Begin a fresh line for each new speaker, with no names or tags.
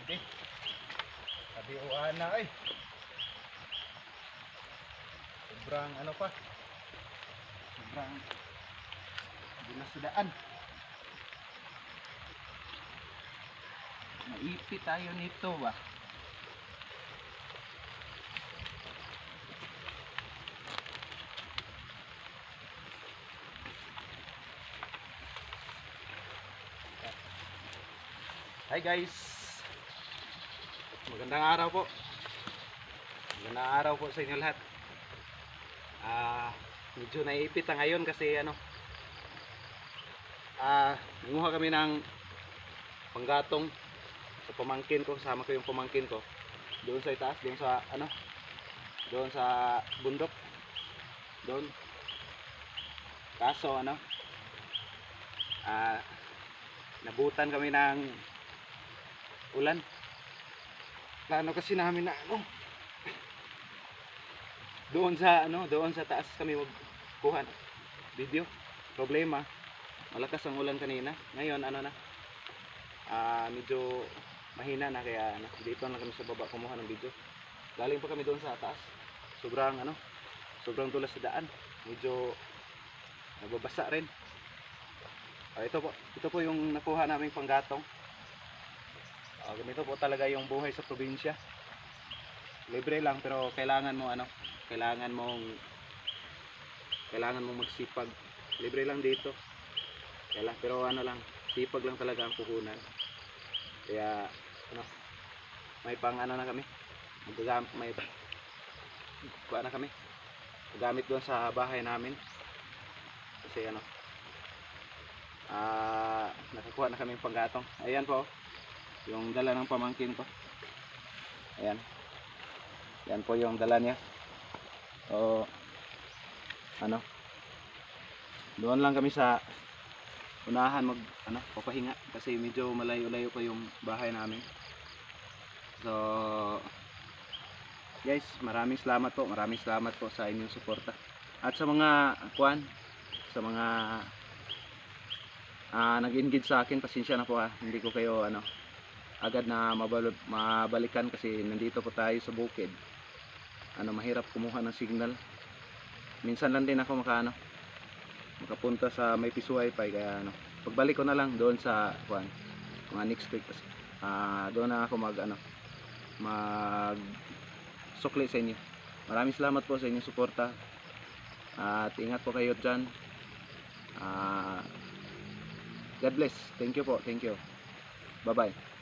Grabe. Sabi uana ay. Sobrang ano pa. Sobrang bulas sa daan. Maipit tayo nito ba? Hi guys. Magandang araw po. Magandang araw po sa inyo lahat. Medyo naiipit na ngayon kasi nanguha kami ng panggatong sa pamangkin ko, kasama ko yung pamangkin ko doon sa itaas, doon sa bundok doon. Kaso nabutan kami ng ulan. Plano kasi namin na doon sa taas kami magkuha ng video. Problema, malakas ang ulan kanina. Ngayon medyo mahina na, kaya dito lang kami sa baba kumuha ng video. Galing pa kami doon sa taas. Sobrang tulas sa daan. Medyo nababasa rin. Ito po yung nakuha naming panggatong. Ganito po talaga yung buhay sa probinsya. Libre lang pero kailangan mong magsipag. Libre lang dito. Pero sipag lang talaga ang puhunan. Kaya may pang na kami. Gamit doon sa bahay namin. Kasi nakakuha na kaming panggatong. Ayan po yung dala ng pamangkin ko. Ayan. Yan po yung dala niya. So doon lang kami sa unahan papahinga kasi medyo malayo-layo pa yung bahay namin. So guys, maraming salamat po sa inyong suporta. At sa mga nag-engage sa akin, pasensya na po hindi ko kayo agad na mabalikan kasi nandito po tayo sa bukid. Mahirap kumuha ng signal. Minsan lang din ako makapunta sa may piso wifi, kaya pagbalik ko na lang doon sa mga next week kasi doon na ako mag sukli sa inyo. Maraming salamat po sa inyong suporta at ingat po kayo dyan. God bless. Thank you po. Bye bye.